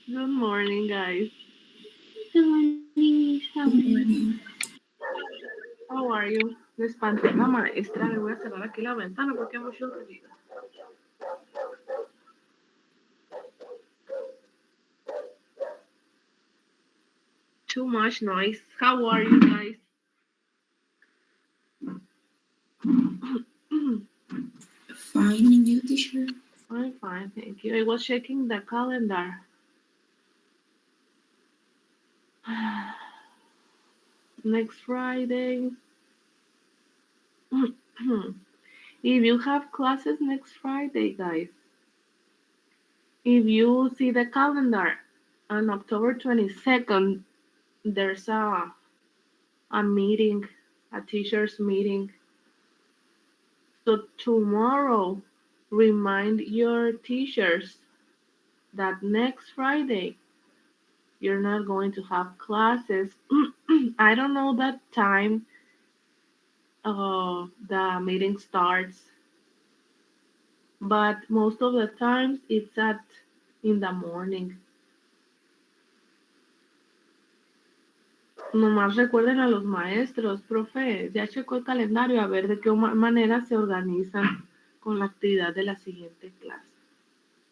Good morning, guys. Good morning. How are Good you? morning. How are you? Me espanté la maestra. Le voy a cerrar aquí la ventana porque hay mucho ruido. Too much noise. How are you guys? Fine, and you, teacher? I'm fine, thank you. I was checking the calendar. Next Friday. If you have classes next Friday, guys, if you see the calendar on October 22nd, there's a meeting, a teacher's meeting. So tomorrow, remind your teachers that next Friday you're not going to have classes. I don't know that time the meeting starts, but most of the times it's at in the morning. Nomás recuerden a los maestros, profe, ya checó el calendario a ver de qué manera se organizan con la actividad de la siguiente clase,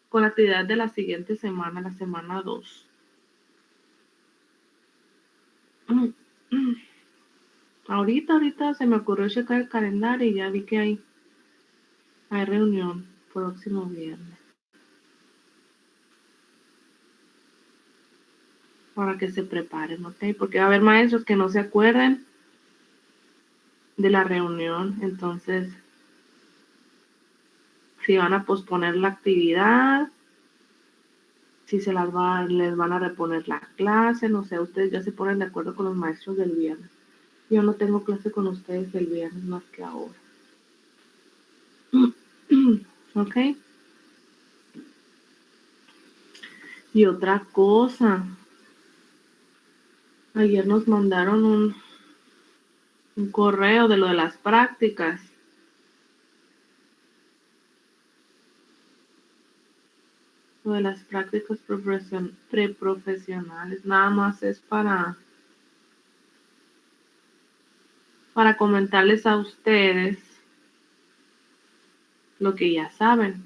con la actividad de la siguiente semana, la semana 2. Ahorita se me ocurrió checar el calendario y ya vi que hay reunión próximo viernes. Para que se preparen, ¿ok? Porque va a haber maestros que no se acuerden de la reunión, entonces si van a posponer la actividad, si les van a reponer la clase, no sé, ustedes ya se ponen de acuerdo con los maestros del viernes. Yo no tengo clase con ustedes el viernes más que ahora. ¿Ok? Y otra cosa, ayer nos mandaron un correo de lo de las prácticas. Lo de las prácticas preprofesionales. Nada más es para comentarles a ustedes lo que ya saben.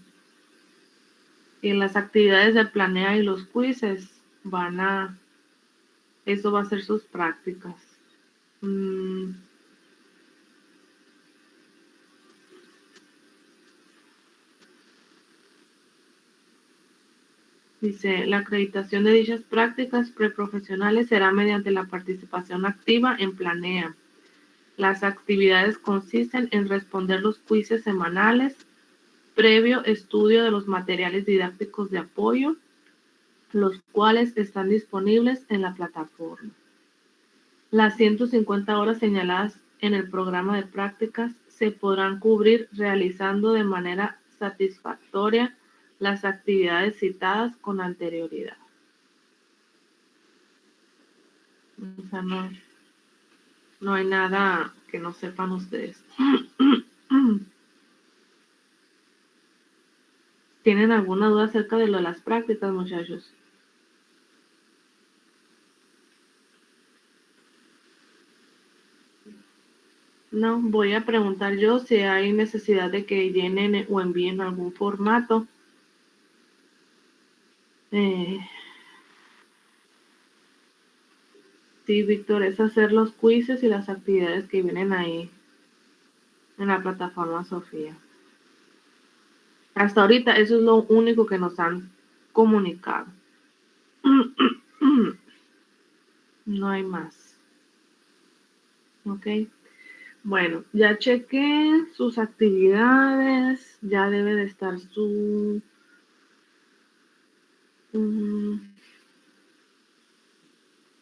Y en las actividades de planea y los quizzes eso va a ser sus prácticas. Dice, la acreditación de dichas prácticas preprofesionales será mediante la participación activa en Planea. Las actividades consisten en responder los quizzes semanales, previo estudio de los materiales didácticos de apoyo, los cuales están disponibles en la plataforma. Las 150 horas señaladas en el programa de prácticas se podrán cubrir realizando de manera satisfactoria las actividades citadas con anterioridad. O sea, no hay nada que no sepan ustedes. ¿Tienen alguna duda acerca de lo de las prácticas, muchachos? No, voy a preguntar yo si hay necesidad de que llenen o envíen algún formato. Sí, Víctor, es hacer los quizzes y las actividades que vienen ahí en la plataforma Sofía. Hasta ahorita eso es lo único que nos han comunicado. No hay más. ¿Ok? Bueno, ya chequé sus actividades, ya debe de estar su...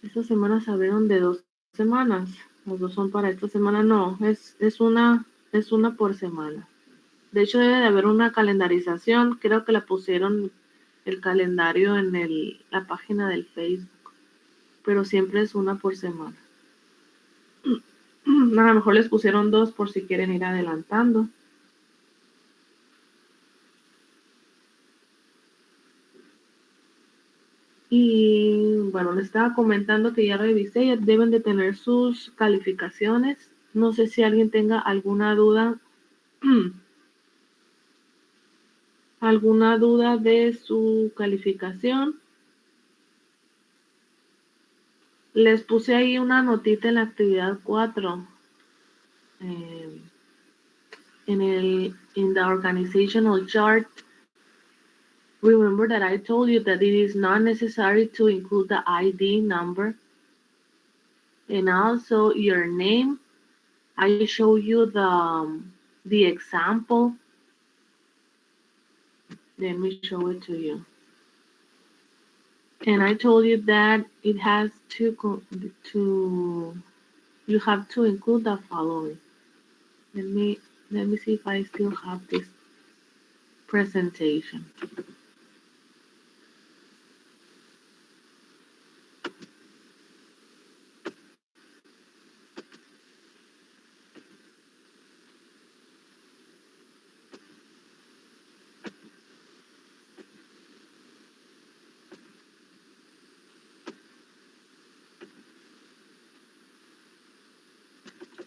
Esta semana se abrieron de 2 semanas, los dos son para esta semana, no, es una por semana. De hecho debe de haber una calendarización, creo que la pusieron el calendario en la página del Facebook, pero siempre es una por semana. A lo mejor les pusieron 2 por si quieren ir adelantando. Y bueno, les estaba comentando que ya revisé, ya deben de tener sus calificaciones. No sé si alguien tenga alguna duda, alguna duda de su calificación. Les puse ahí una notita en la actividad 4. In the organizational chart. Remember that I told you that it is not necessary to include the ID number and also your name. I show you the example. Let me show it to you. And I told you that it has to you have to include the following. Let me see if I still have this presentation.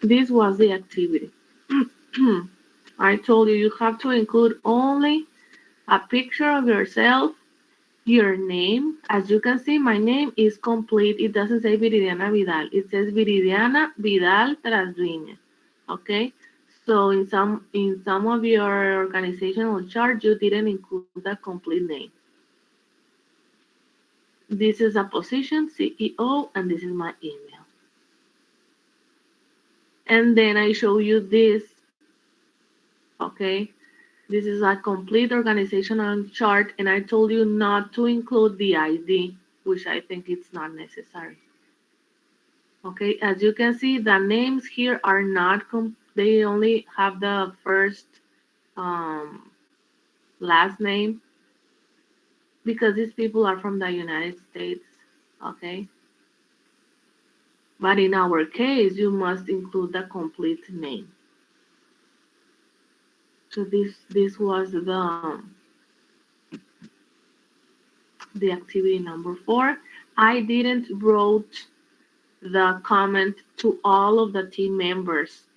This was the activity. I told you have to include only a picture of yourself, your name. As you can see, my name is complete. It doesn't say Viridiana Vidal. It says Viridiana Vidal Trasviña. Okay? So in some of your organizational chart, you didn't include the complete name. This is a position, CEO, and this is my email. And then I show you this, okay? This is a complete organizational chart, and I told you not to include the ID, which I think it's not necessary. Okay, as you can see, the names here are not, they only have the first last name because these people are from the United States, okay? But in our case, you must include the complete name. So this was the activity number 4. I didn't wrote the comment to all of the team members.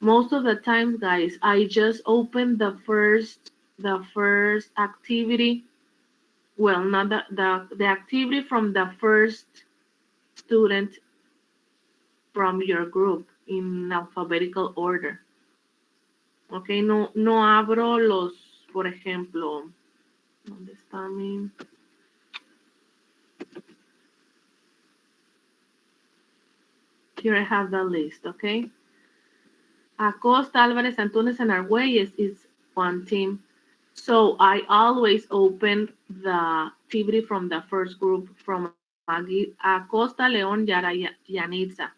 Most of the time, guys, I just open the first activity. Well, not the activity from the first student from your group in alphabetical order. Okay, no abro los, por ejemplo, ¿dónde está mi? Here I have the list, okay? Acosta, Álvarez, Antunes, and Arguelles is one team. So I always open the activity from the first group from Acosta, León, Yara, Yanitza.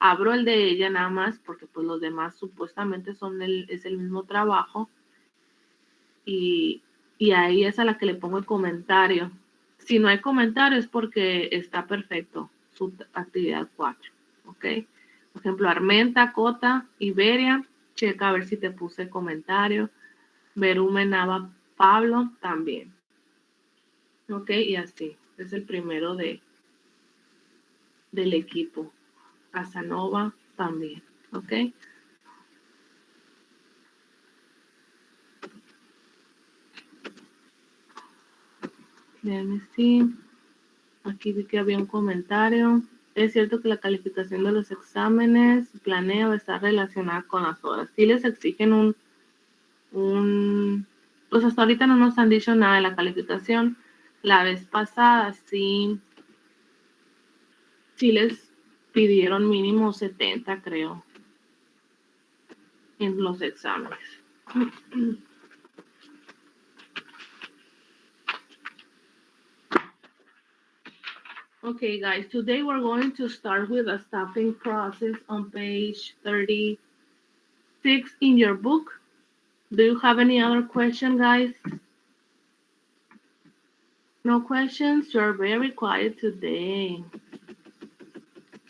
Abro el de ella nada más porque pues los demás supuestamente es el mismo trabajo y ahí es a la que le pongo el comentario. Si no hay comentario es porque está perfecto su actividad 4, ¿ok? Por ejemplo, Armenta, Cota, Iberia, checa a ver si te puse comentario. Berumen, Nava, Pablo también. Ok, y así. Es el primero del equipo. Casanova también. Ok. Déjenme sí. Aquí vi que había un comentario. Es cierto que la calificación de los exámenes planea estar relacionada con las horas. Sí les exigen pues hasta ahorita no nos han dicho nada de la calificación. La vez pasada sí les pidieron mínimo 70, creo, en los exámenes. Okay, guys, today we're going to start with a staffing process on page 36 in your book. Do you have any other question, guys? No questions? You're very quiet today.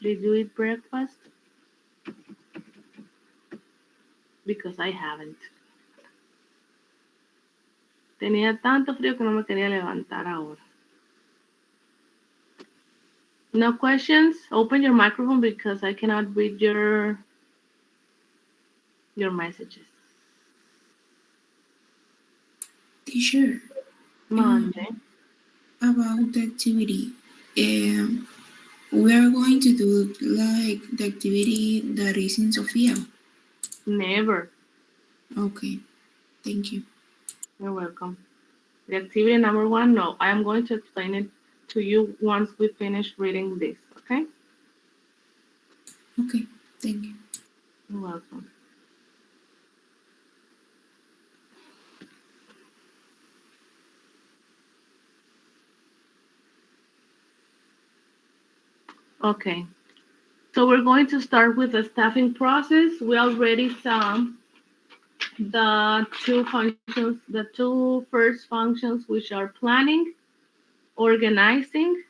Did you eat breakfast? Because I haven't. Tenía tanto frío que no me quería levantar ahora. No questions? Open your microphone because I cannot read your messages. Teacher, Monday. about the activity. We are going to do like the activity that is in Sofia. Never. Okay, thank you. You're welcome. The activity number 1, no. I am going to explain it to you once we finish reading this, okay? Okay, thank you. You're welcome. Okay. So we're going to start with the staffing process. We already saw the two functions, the two first functions, which are planning, organizing.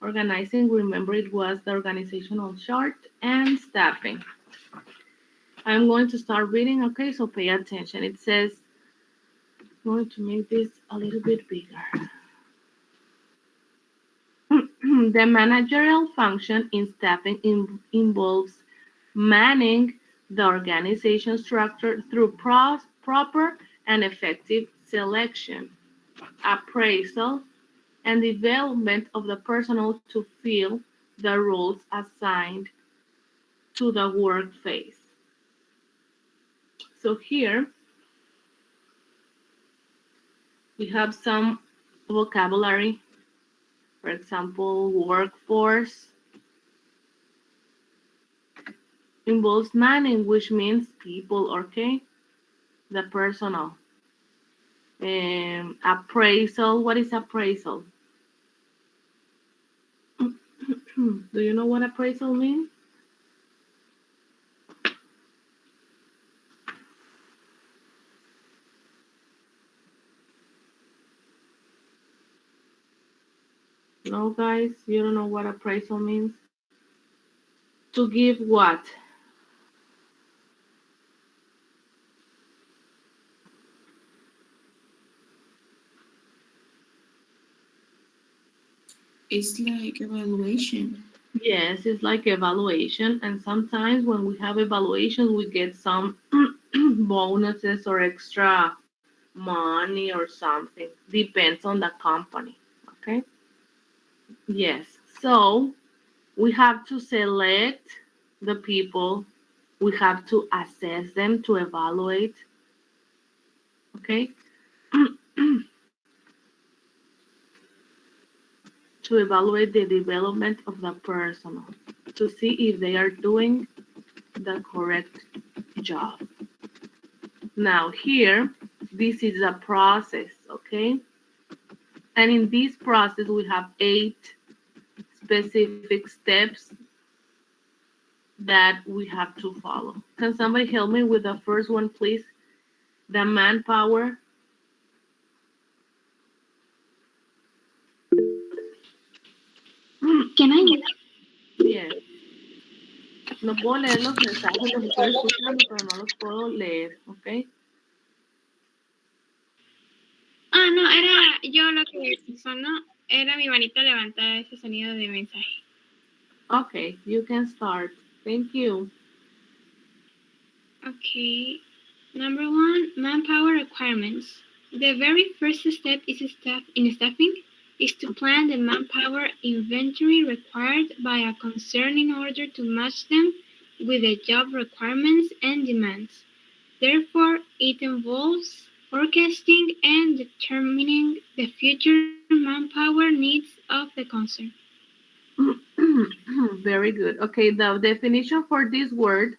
Organizing, remember it was the organizational chart, and staffing. I'm going to start reading, okay, so pay attention. It says, I'm going to make this a little bit bigger. The managerial function in staffing involves manning the organization structure through proper and effective selection, appraisal, and development of the personnel to fill the roles assigned to the work phase. So here we have some vocabulary. For example, workforce involves manning, which means people, okay? The personnel. Appraisal, what is appraisal? Do you know what appraisal means? No, guys, you don't know what appraisal means? To give what? It's like evaluation. Yes, it's like evaluation, and sometimes when we have evaluations, we get some bonuses or extra money or something. Depends on the company. Okay. Yes. So we have to select the people. We have to assess them to evaluate. Okay. To evaluate the development of the personnel to see if they are doing the correct job. Now here, this is a process, okay? And in this process, we have 8 specific steps that we have to follow. Can somebody help me with the first one, please? The manpower. Can I get Yes. No puedo leer los mensajes, los estoy escuchando, pero no los puedo leer, ¿ok? Ah, no, era yo lo que sonó, era mi manita levantada, ese sonido de mensaje. Okay, you can start. Thank you. Okay. Number 1, manpower requirements. The very first step in staffing is to plan the manpower inventory required by a concern in order to match them with the job requirements and demands. Therefore, it involves forecasting and determining the future manpower needs of the concern. Very good. Okay, the definition for this word,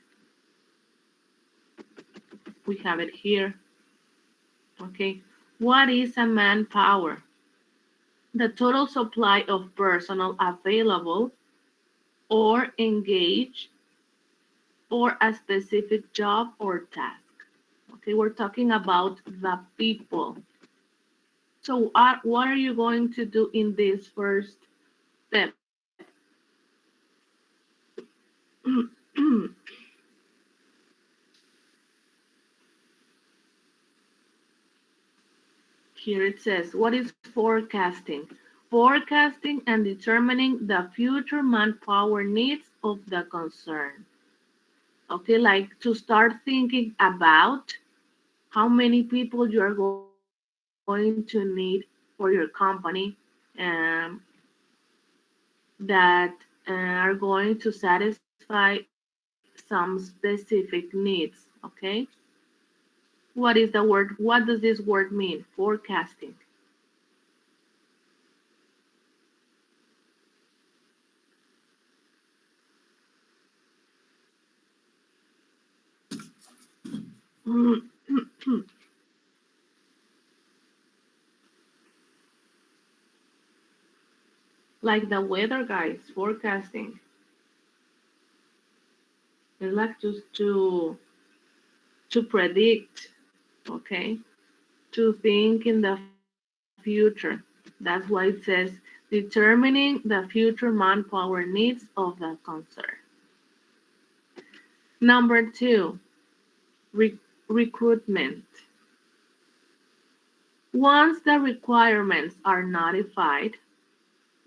we have it here. Okay, what is a manpower? The total supply of personnel available or engaged for a specific job or task. Okay, we're talking about the people. So what are you going to do in this first step? Here it says, what is forecasting? forecasting and determining the future manpower needs of the concern. Okay, like to start thinking about how many people you are going to need for your company, um, that are going to satisfy some specific needs. Okay, what does this word mean? Forecasting. Like the weather, guys, forecasting. It's like just to predict, okay, to think in the future. That's why it says determining the future manpower needs of the concern. Number two, recruitment. Once the requirements are notified,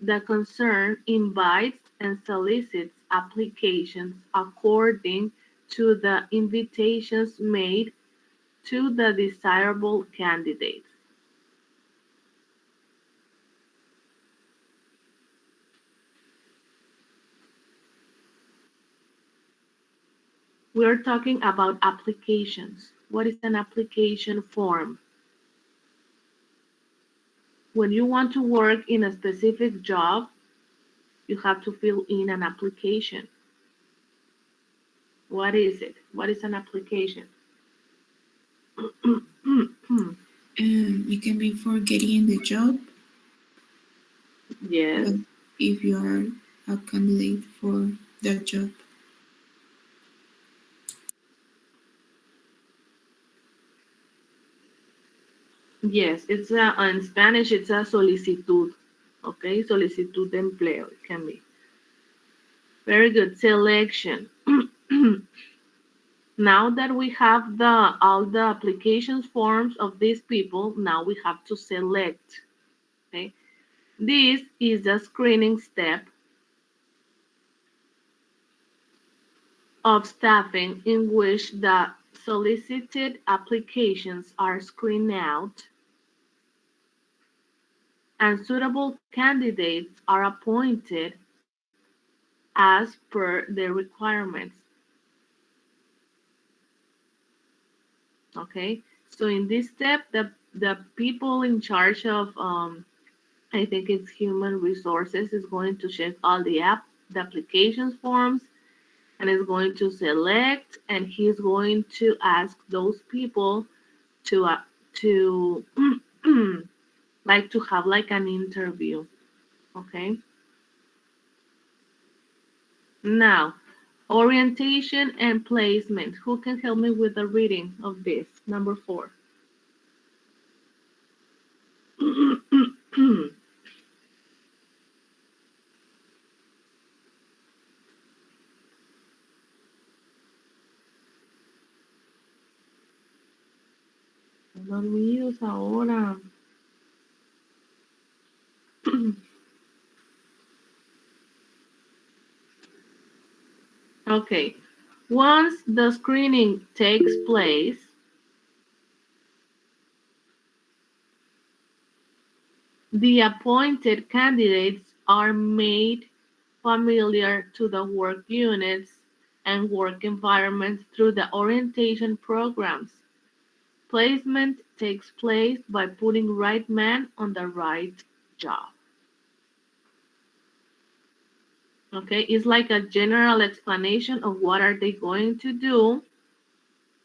the concern invites and solicits applications according to the invitations made to the desirable candidates. We're talking about applications. What is an application form? When you want to work in a specific job, you have to fill in an application. What is it? What is an application? It can be for getting the job, Yes. but if you are a candidate for that job. Yes, it's in Spanish, it's a solicitud. Okay, solicitud de empleo, it can be. Very good. Selection. Now that we have all the applications forms of these people, now we have to select. Okay, this is the screening step of staffing in which the solicited applications are screened out and suitable candidates are appointed as per the requirements. Okay, so in this step, the people in charge of I think it's human resources is going to check all the applications forms and is going to select, and he's going to ask those people to like to have like an interview. Okay, now orientation and placement. Who can help me with the reading of this? Number 4. Dormidos ahora. Okay. Once the screening takes place, the appointed candidates are made familiar to the work units and work environment through the orientation programs. Placement takes place by putting right man on the right job. Okay, it's like a general explanation of what are they going to do.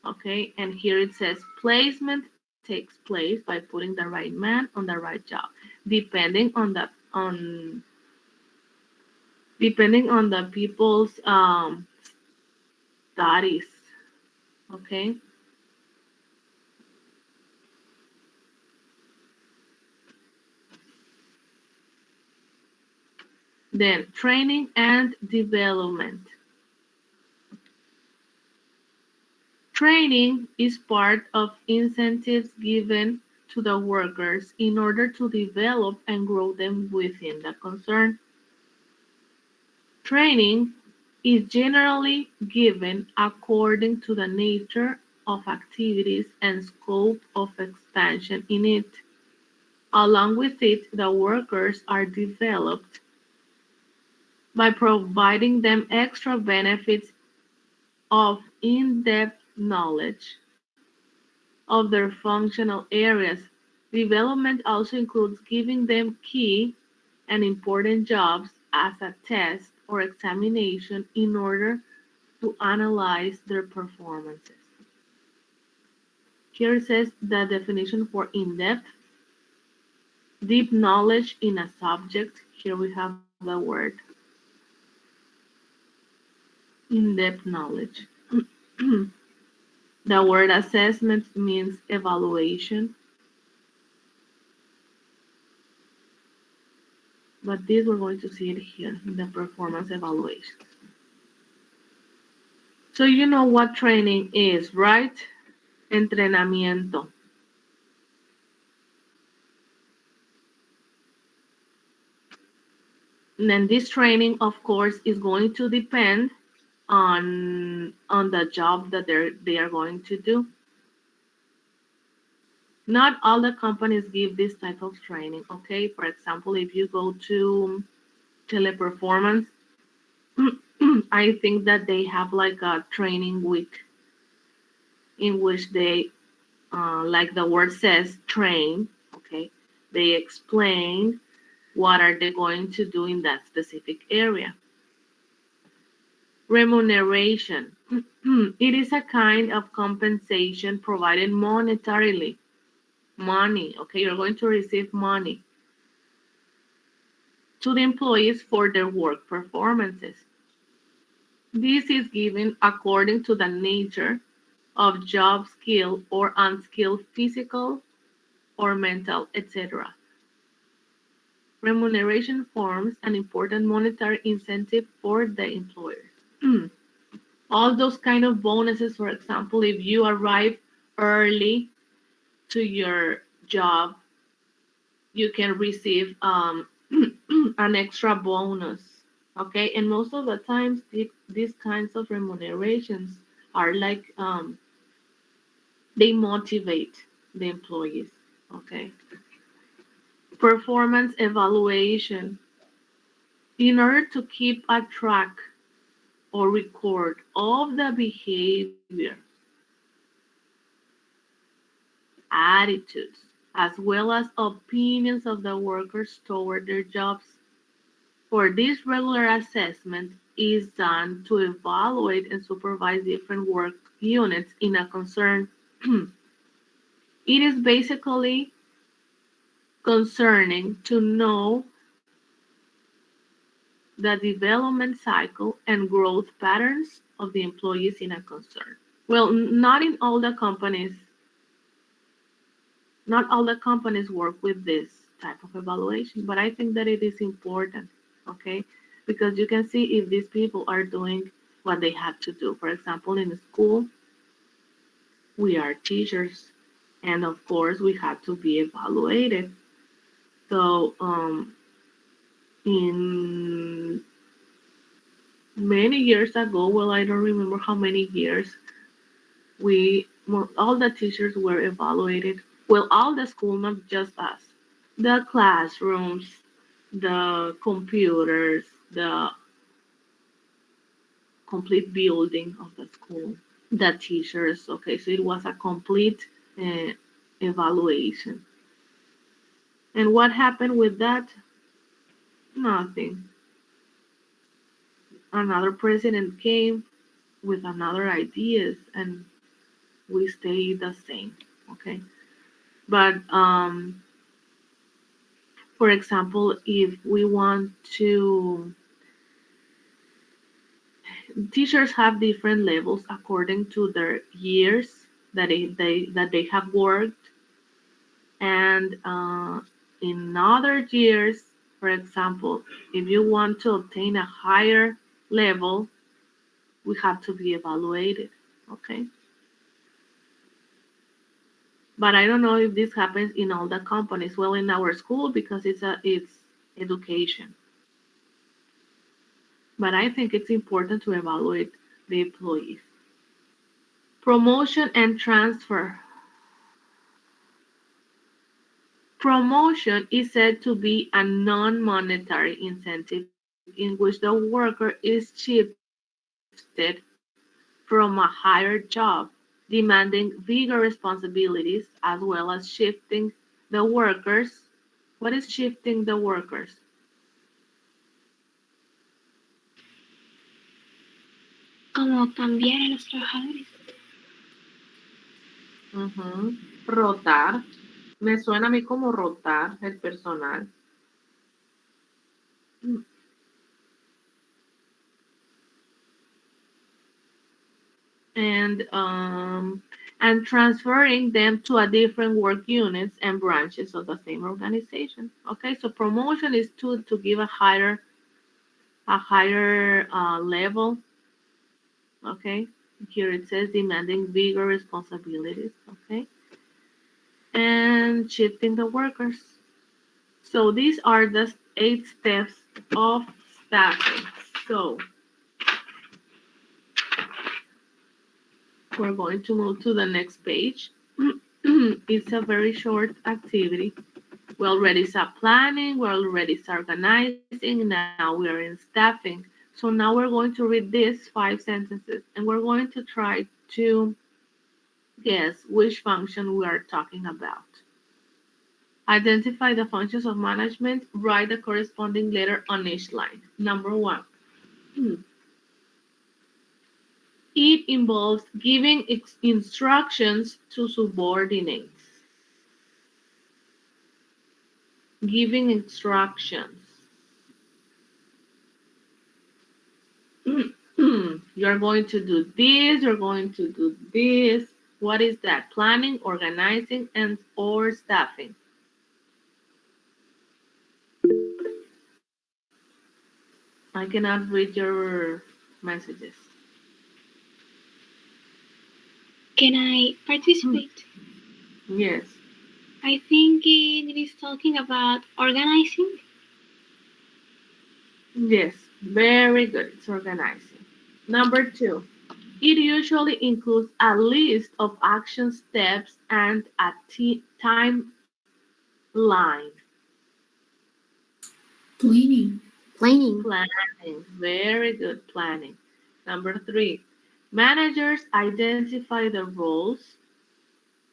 Okay, and here it says placement takes place by putting the right man on the right job, depending on the people's studies. Okay, then training and development. Training is part of incentives given to the workers in order to develop and grow them within the concern. Training is generally given according to the nature of activities and scope of expansion in it. Along with it, the workers are developed by providing them extra benefits of in-depth knowledge of their functional areas. Development also includes giving them key and important jobs as a test or examination in order to analyze their performances. Here it says the definition for in-depth, deep knowledge in a subject. Here we have the word in-depth knowledge. The word assessment means evaluation, but this we're going to see it here in the performance evaluation. So you know what training is, right? Entrenamiento. And then this training, of course, is going to depend on the job that they are going to do. Not all the companies give this type of training, okay? For example, if you go to Teleperformance, I think that they have like a training week in which they, like the word says, train, okay? They explain what are they going to do in that specific area. Remuneration. It is a kind of compensation provided monetarily. Money, okay? You're going to receive money to the employees for their work performances. This is given according to the nature of job skill or unskilled physical or mental, etc. Remuneration forms an important monetary incentive for the employer. All those kind of bonuses, for example, if you arrive early to your job, you can receive an extra bonus, okay? And most of the times, these kinds of remunerations are like they motivate the employees, okay? Performance evaluation. In order to keep a track or record of the behavior, attitudes, as well as opinions of the workers toward their jobs. For this regular assessment is done to evaluate and supervise different work units in a concern. It is basically concerning to know the development cycle and growth patterns of the employees in a concern. Well, not all the companies work with this type of evaluation, but I think that it is important, okay? Because you can see if these people are doing what they have to do. For example, in school, we are teachers, and of course, we have to be evaluated. So, in many years ago, well, I don't remember how many years, all the teachers were evaluated. Well, all the school, not just us. The classrooms, the computers, the complete building of the school, the teachers. Okay, so it was a complete uh, evaluation. And what happened with that? Nothing. Another president came with another ideas, and we stayed the same. Okay, but for example, if we want to, teachers have different levels according to their years that they have worked, and in other years, for example, if you want to obtain a higher level, we have to be evaluated. Okay. But I don't know if this happens in all the companies. Well, in our school, because it's education. But I think it's important to evaluate the employees. Promotion and transfer. Promotion is said to be a non-monetary incentive in which the worker is shifted from a higher job, demanding bigger responsibilities, as well as shifting the workers. What is shifting the workers? Como cambiar a los trabajadores. Ujú. Rotar. Me suena a mí como rotar el personal. And transferring them to a different work units and branches of the same organization. Okay, so promotion is to give a higher level. Okay, here it says demanding bigger responsibilities. Okay, and shifting the workers. So these are the 8 steps of staffing. So we're going to move to the next page. It's a very short activity. We already start planning, we already start organizing, now we are in staffing. So now we're going to read these 5 sentences and we're going to try to guess which function we are talking about. Identify the functions of management, write the corresponding letter on each line. Number 1. It involves giving instructions to subordinates. Giving instructions. You're going to do this, you're going to do this. What is that? Planning, organizing, and or staffing. I cannot read your messages. Can I participate? Yes. I think it is talking about organizing. Yes. Very good. It's organizing. Number 2. It usually includes a list of action steps and a timeline. Planning. Planning. Very good planning. Number 3. Managers identify the roles,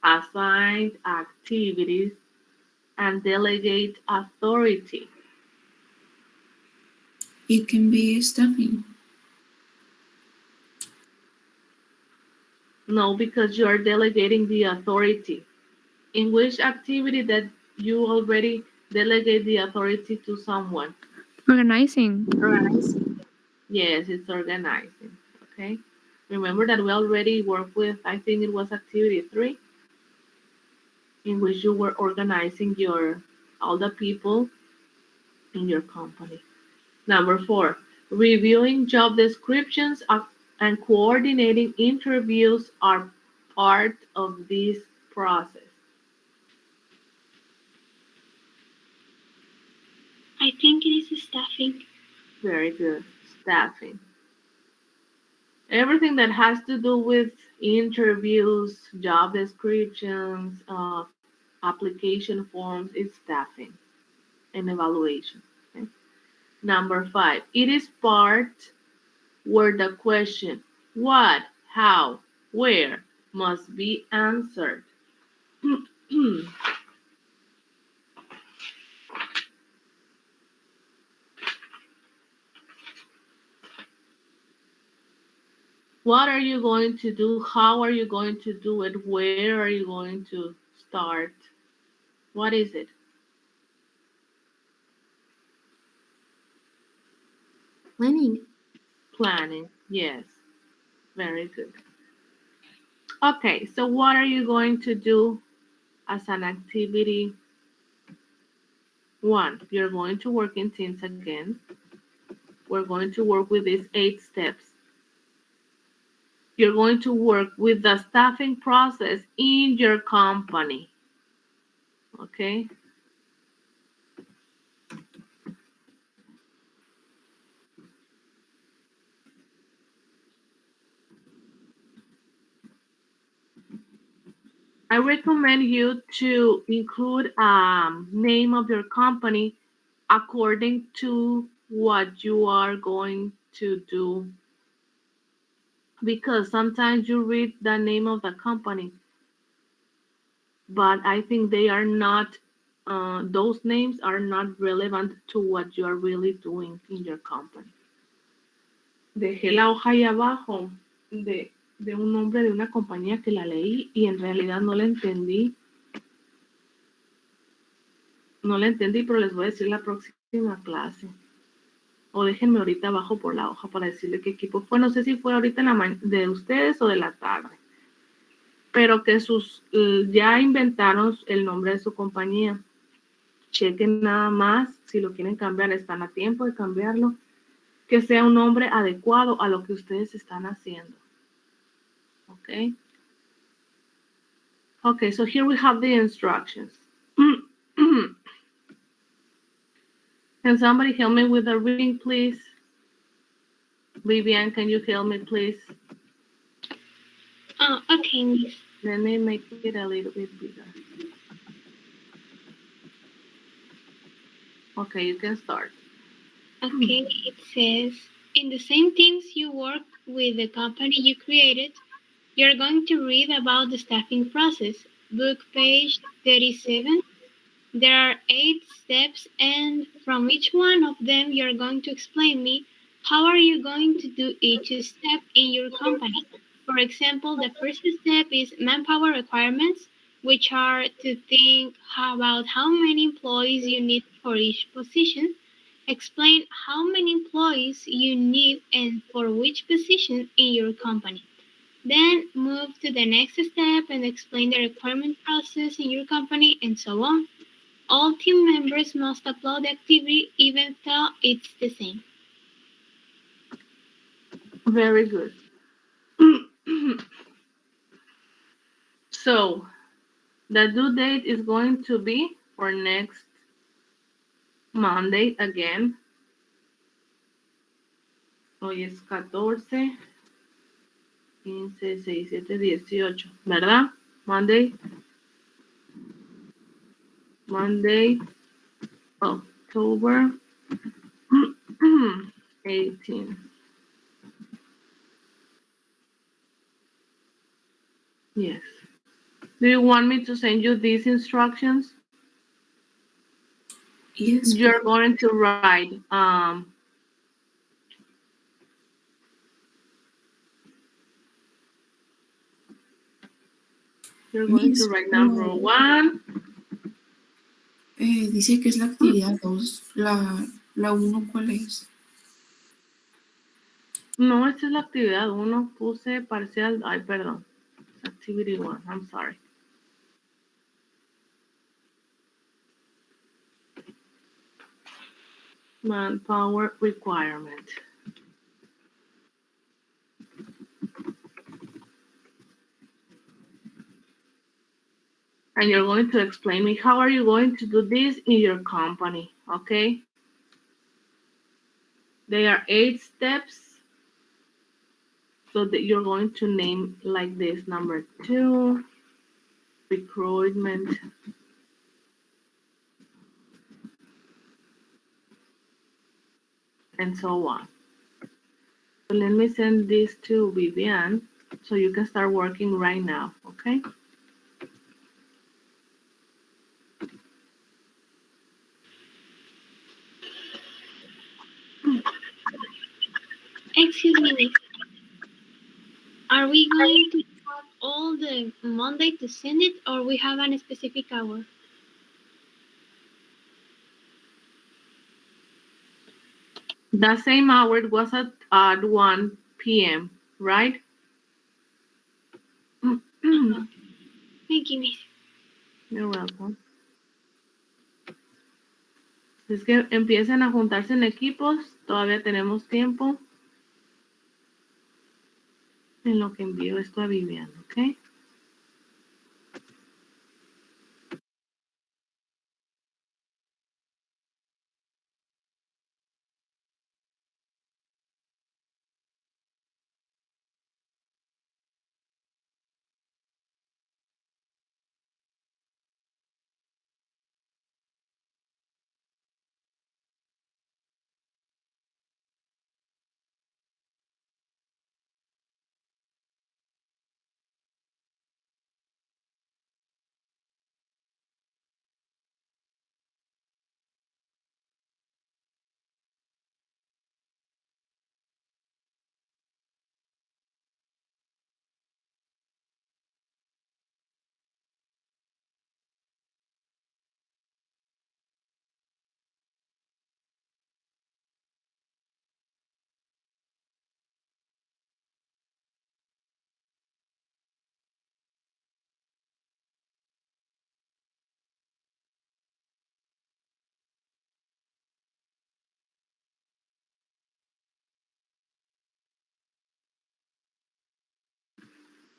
assign activities, and delegate authority. It can be staffing. No, because you are delegating the authority. In which activity that you already delegate the authority to someone? Organizing. Yes, it's organizing. Okay. Remember that we already worked with, I think it was activity 3, in which you were organizing your all the people in your company. Number 4, reviewing job descriptions and coordinating interviews are part of this process. I think it is staffing. Very good. Staffing. Everything that has to do with interviews, job descriptions, application forms is staffing and evaluation. Okay? Number 5, it is part where the question what, how, where must be answered. What are you going to do? How are you going to do it? Where are you going to start? What is it? Planning. Yes. Very good. Okay, so what are you going to do as an activity 1? You're going to work in teams again. We're going to work with these 8 steps. You're going to work with the staffing process in your company. Okay? I recommend you to include name of your company according to what you are going to do. Because sometimes you read the name of the company, but I think they are not, those names are not relevant to what you are really doing in your company. Dejé la hoja ahí abajo de un nombre de una compañía que la leí y en realidad no la entendí. No la entendí, pero les voy a decir la próxima clase. O déjenme ahorita abajo por la hoja para decirle qué equipo fue. No sé si fue ahorita en la de ustedes o de la tarde. Pero que ya inventaron el nombre de su compañía. Chequen nada más, si lo quieren cambiar, están a tiempo de cambiarlo. Que sea un nombre adecuado a lo que ustedes están haciendo. Okay. Okay, so here we have the instructions. Can somebody help me with the reading, please? Vivian, can you help me, please? Okay, Miss. Let me make it a little bit bigger. Okay, you can start. Okay, it says, in the same teams you work with the company you created, you're going to read about the staffing process. Book page 37. There are 8 steps, and from each one of them, you're going to explain me how are you going to do each step in your company. For example, the first step is manpower requirements, which are to think about how many employees you need for each position. Explain how many employees you need and for which position in your company. Then move to the next step and explain the requirement process in your company and so on. All team members must upload the activity even though it's the same. Very good. So, the due date is going to be for next Monday again. Hoy es 14, 15, 6, 7, 18, ¿verdad? Monday, October 18. Yes. Do you want me to send you these instructions? Yes. You're going to write you're going to write number 1. Dice que es la actividad 2. La 1, ¿cuál es? No, esta es la actividad 1. Puse parcial. Ay, perdón. Activity 1. I'm sorry. Manpower requirement. And you're going to explain me how are you going to do this in your company, okay? There are 8 steps. So that you're going to name like this: number 2, recruitment, and so on. So let me send this to Vivian so you can start working right now, okay? Excuse me, Nick. Are we going to have all the Monday to send it, or we have a specific hour? The same hour it was at 1 p.m., right? Thank you, Miss. You're welcome. Es que empiecen a juntarse en equipos, todavía tenemos tiempo. en lo que envío esto a Vivian, ¿ok?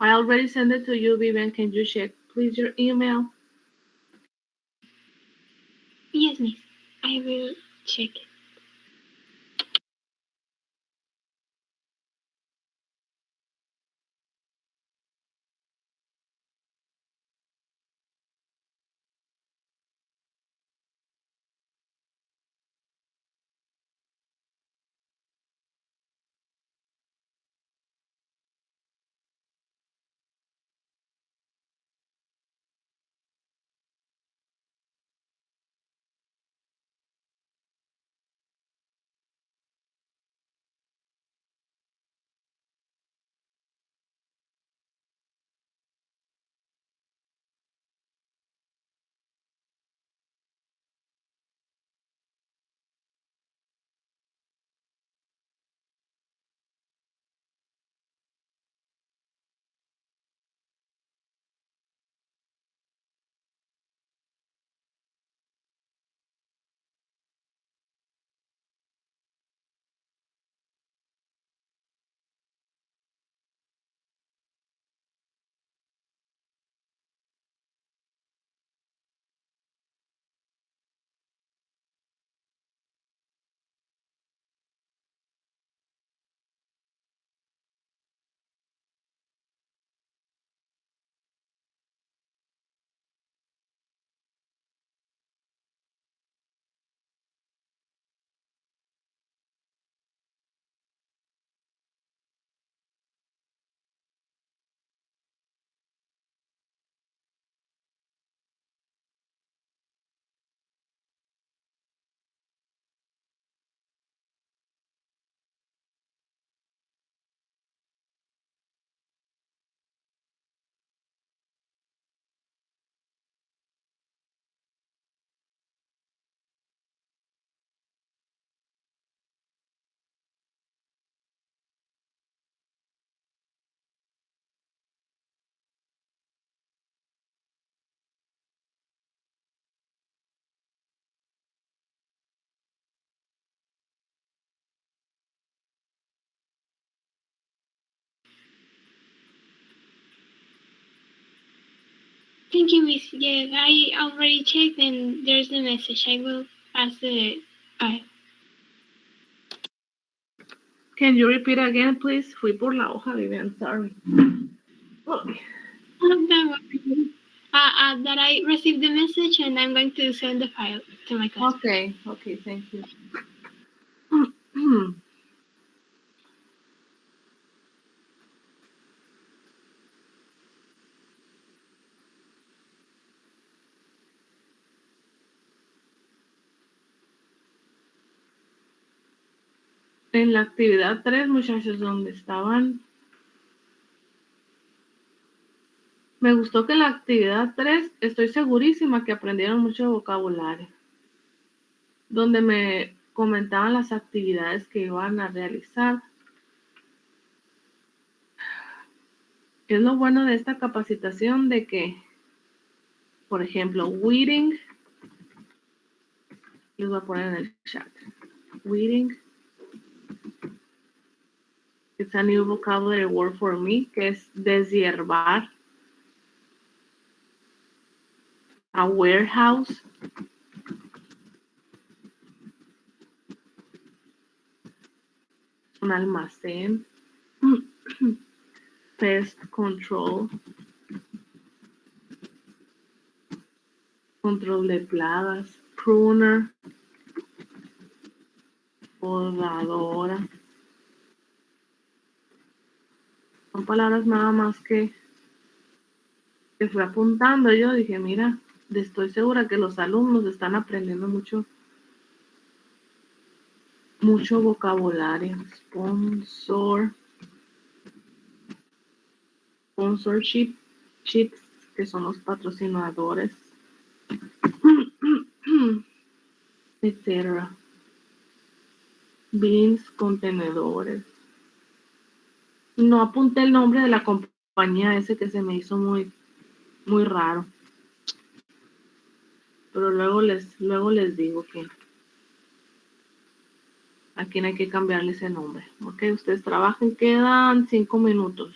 I already sent it to you, Vivian. Can you check, please, your email? Yes, miss. I will check it. Thank you, miss. Yes, I already checked and there's the message. I will pass the file. Can you repeat again, please? Fui por la hoja, Vivian, sorry. Okay. Don't worry. That I received the message and I'm going to send the file to my class. Okay, thank you. En la actividad 3, muchachos, donde estaban, me gustó que en la actividad 3, estoy segurísima que aprendieron mucho vocabulario, donde me comentaban las actividades que iban a realizar. Es lo bueno de esta capacitación de que, por ejemplo, reading, les voy a poner en el chat, reading It's a new vocabulary word for me, que es deshiervar. A warehouse. Un almacén. Pest control. Control de plagas. Pruner. Podadora. Son palabras nada más que fui apuntando. Yo dije, mira, estoy segura que los alumnos están aprendiendo mucho vocabulario. Sponsorship, chips, que son los patrocinadores, etcétera. Bins, contenedores. No apunté el nombre de la compañía ese que se me hizo muy raro. Pero luego les digo que a quién hay que cambiarle ese nombre. Ok, ustedes trabajen, quedan 5 minutos.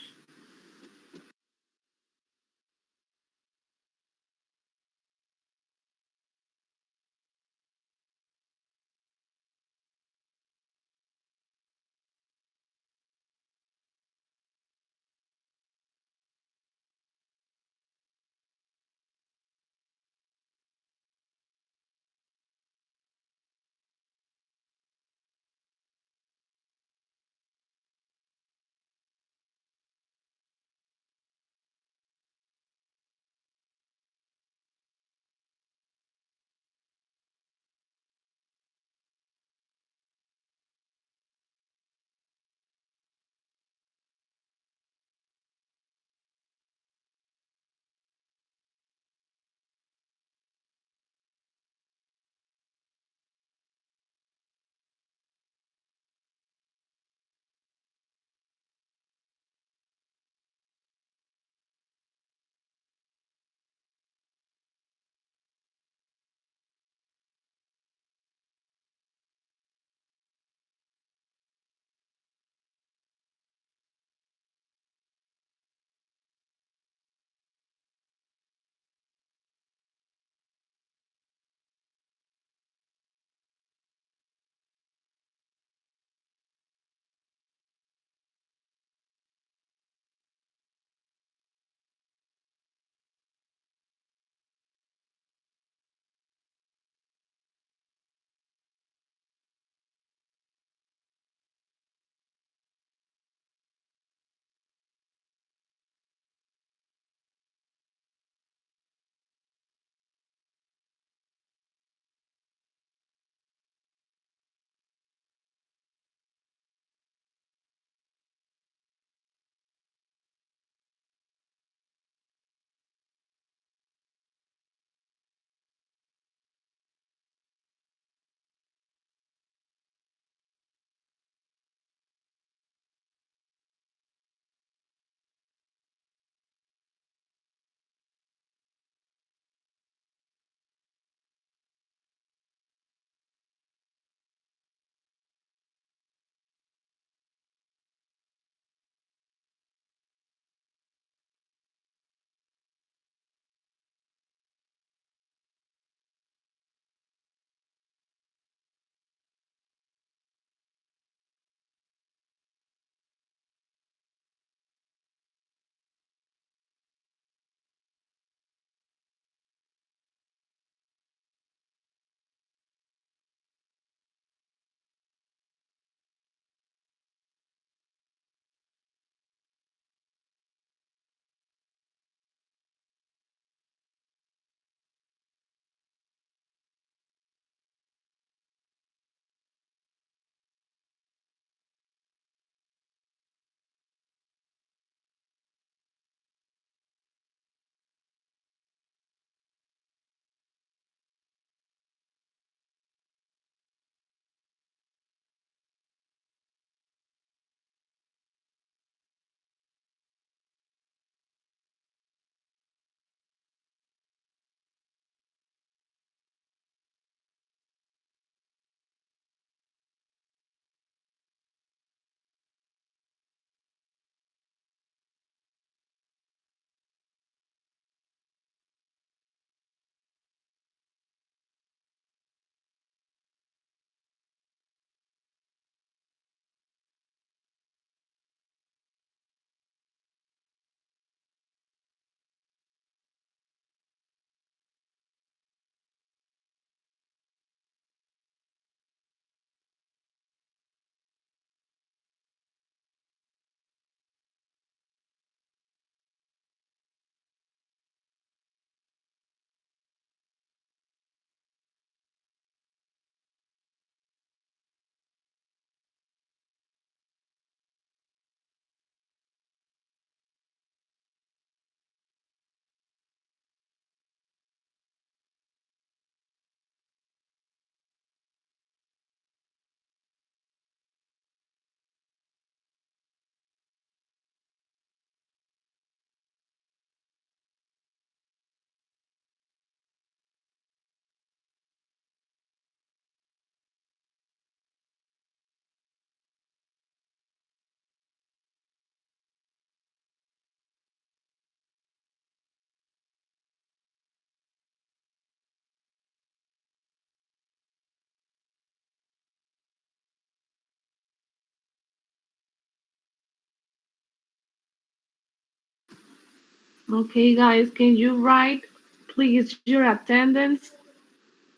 Okay, guys, can you write, please, your attendance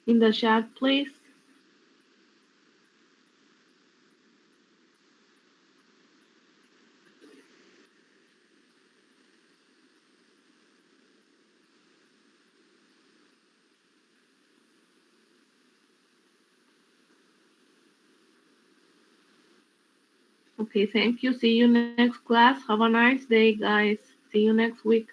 in the chat, please? Okay, thank you. See you next class. Have a nice day, guys. See you next week.